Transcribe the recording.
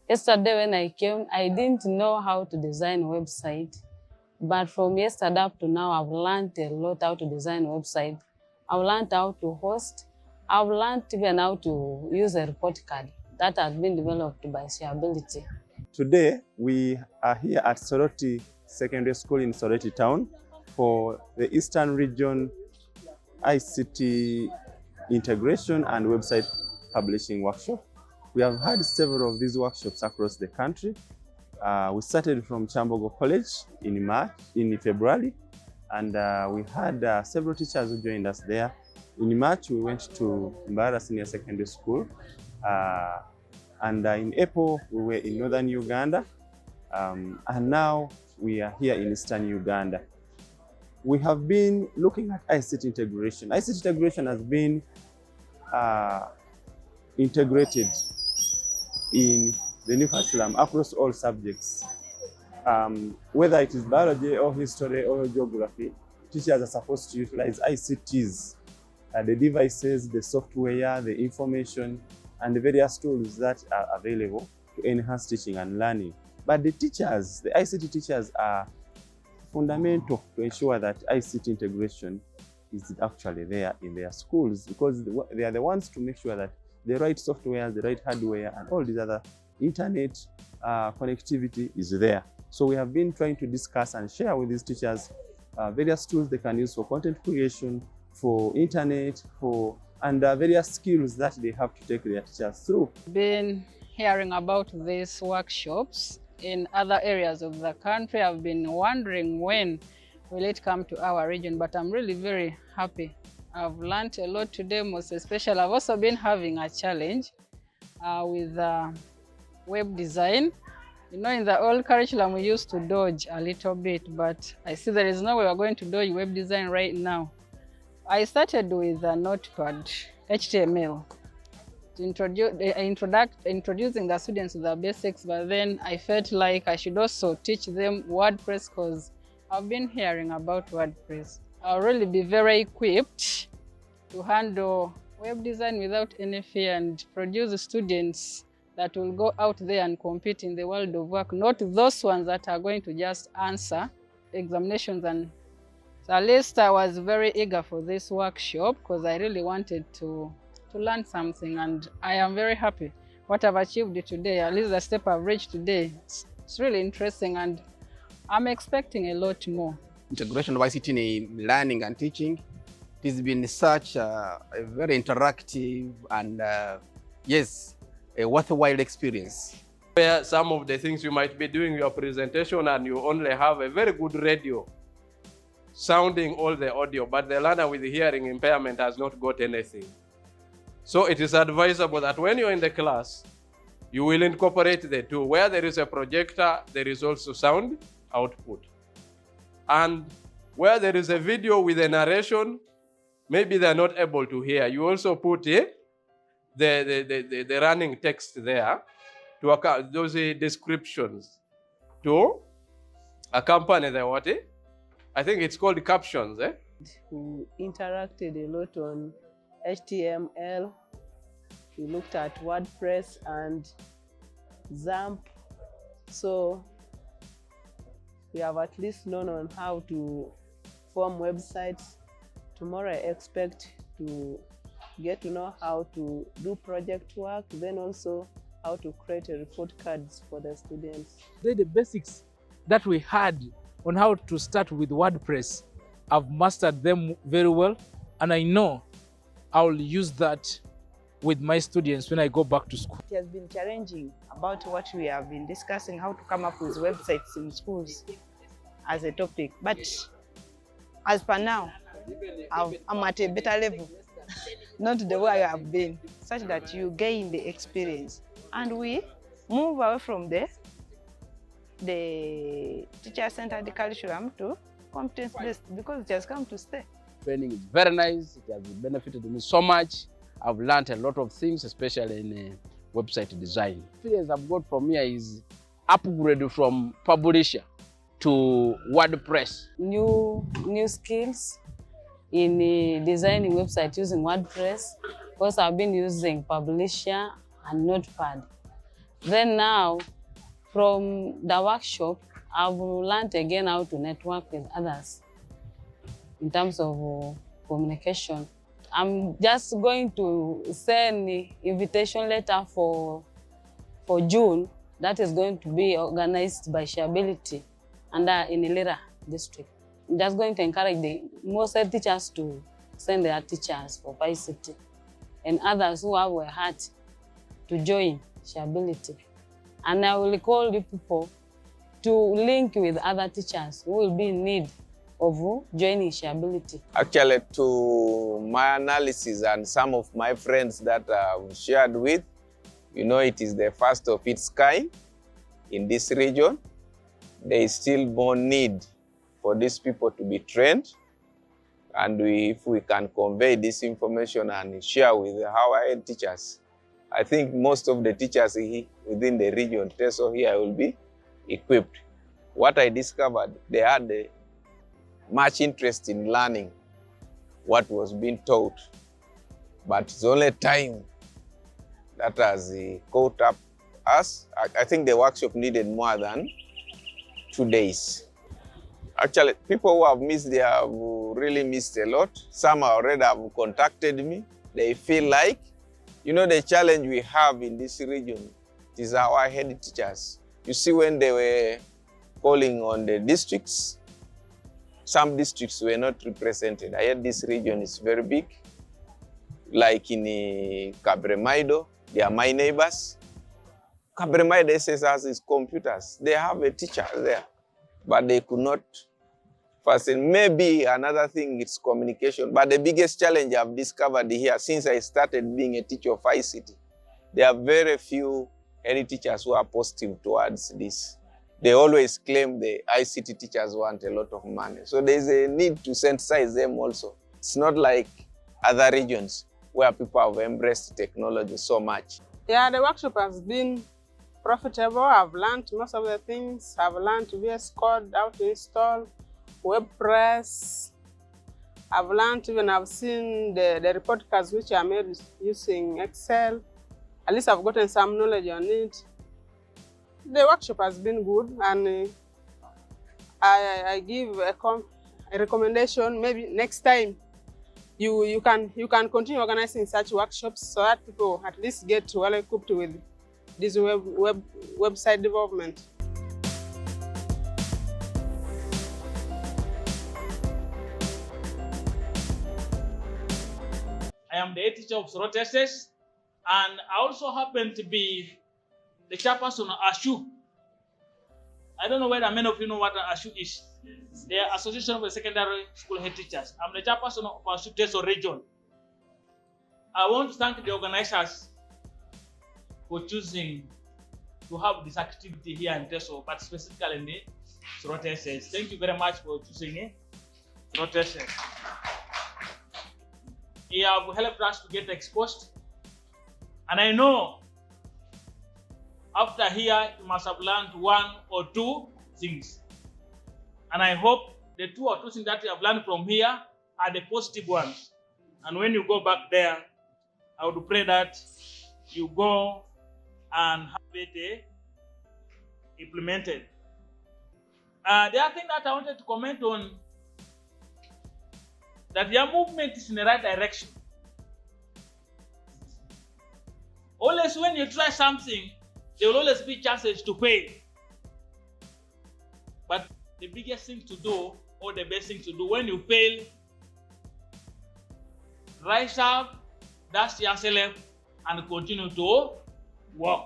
Yesterday when I came, I didn't know how to design a website. But from yesterday up to now, I've learned a lot how to design a website. I've learned how to host. I've learned even how to use a report card that has been developed by Sharebility. Today, we are here at Soroti Secondary School in Soroti Town for the Eastern Region ICT Integration and Website Publishing Workshop. We have had several of these workshops across the country. We started from Chambogo College in February, and we had several teachers who joined us there. In March, we went to Mbara Senior Secondary School, and in April, we were in Northern Uganda, and now we are here in Eastern Uganda. We have been looking at ICT integration. ICT integration has been integrated in the new curriculum across all subjects. Whether it is biology or history or geography, teachers are supposed to utilize ICTs, the devices, the software, the information, and the various tools that are available to enhance teaching and learning. But the teachers, the ICT teachers, are fundamental to ensure that ICT integration is actually there in their schools, because they are the ones to make sure that the right software, the right hardware, and all these other internet connectivity is there. So we have been trying to discuss and share with these teachers various tools they can use for content creation, for internet, and various skills that they have to take their teachers through. Been hearing about these workshops in other areas of the country. I've been wondering when will it come to our region, but I'm really very happy. I've learned a lot today, most especially. I've also been having a challenge with web design. You know, in the old curriculum, we used to dodge a little bit, but I see there is no way we're going to dodge web design right now. I started with a Notepad, HTML, to introducing the students to the basics, but then I felt like I should also teach them WordPress because I've been hearing about WordPress. I'll really be very equipped to handle web design without any fear and produce students that will go out there and compete in the world of work, not those ones that are going to just answer examinations. And so at least I was very eager for this workshop because I really wanted to learn something, and I am very happy what I've achieved today, at least the step I've reached today. It's really interesting, and I'm expecting a lot more. Integration of ICT in learning and teaching, it has been such a very interactive and yes, a worthwhile experience. Where some of the things you might be doing your presentation and you only have a very good radio sounding all the audio, but the learner with hearing impairment has not got anything. So it is advisable that when you're in the class, you will incorporate the two. Where there is a projector, there is also sound output. And where there is a video with a narration, maybe they're not able to hear. You also put the running text there to account those descriptions to accompany the what? I think it's called captions. We interacted a lot on HTML. We looked at WordPress and XAMPP. So we have at least known on how to form websites. Tomorrow I expect to get to know how to do project work, then also how to create a report cards for the students. The basics that we had on how to start with WordPress, I've mastered them very well, and I know I'll use that with my students when I go back to school. It has been challenging about what we have been discussing, how to come up with websites in schools as a topic. But as per now, I'm at a better level, not the way I have been, such that you gain the experience. And we move away from the teacher-centered curriculum to competence-based, because it has come to stay. Training is very nice. It has benefited me so much. I've learned a lot of things, especially in website design. The experience I've got from here is upgrade from publisher to WordPress. New skills in designing websites using WordPress, because I've been using Publisher and Notepad. Then now, from the workshop, I've learned again how to network with others in terms of communication. I'm just going to send an invitation letter for June that is going to be organized by Sharebility under in Ilira district. I'm just going to encourage the most teachers to send their teachers for ICT and others who have a heart to join Sharebility. And I will call the people to link with other teachers who will be in need of joining Sharebility. Actually, to my analysis and some of my friends that I've shared with, you know, it is the first of its kind in this region. There is still more need for these people to be trained. And if we can convey this information and share with our head teachers, I think most of the teachers within the region, TESO here, will be equipped. What I discovered, they had much interest in learning what was being taught, but it's only time that has caught up us. I think the workshop needed more than 2 days. Actually, people who have missed, they have really missed a lot. Some already have contacted me. They feel like, you know, the challenge we have in this region is our head teachers. You see, when they were calling on the districts, some districts were not represented. Yet this region is very big. Like in Cabremaido, they are my neighbors. Cabremaido SSS is computers. They have a teacher there, but they could not fasten. Maybe another thing is communication, but the biggest challenge I've discovered here since I started being a teacher of ICT, there are very few head teachers who are positive towards this. They always claim the ICT teachers want a lot of money. So there's a need to sensitize them also. It's not like other regions where people have embraced technology so much. Yeah, the workshop has been profitable. I've learned most of the things. I've learned VS Code, how to install WordPress. I've learned, even I've seen the report cards which are made using Excel. At least I've gotten some knowledge on it. The workshop has been good, and I give a recommendation. Maybe next time you can continue organizing such workshops so that people at least get well equipped with this website development. I am the head teacher of Soroti SS, and I also happen to be the chairperson of ASHU. I don't know whether many of you know what ASHU is. The Association of the Secondary School Head Teachers. I'm the chairperson of ASHU TESO region. I want to thank the organizers for choosing to have this activity here in TESO, but specifically in the Soroti SS. Thank you very much for choosing Soroti SS. You have helped us to get exposed, and I know after here you must have learned 1 or 2 things, and I hope the 2 or 2 things that you have learned from here are the positive ones, and when you go back there, I would pray that you go and have it implemented. The other thing that I wanted to comment on, that your movement is in the right direction. Always when you try something, there will always be chances to fail. But the biggest thing to do, or the best thing to do, when you fail, rise up, dust yourself, and continue to work.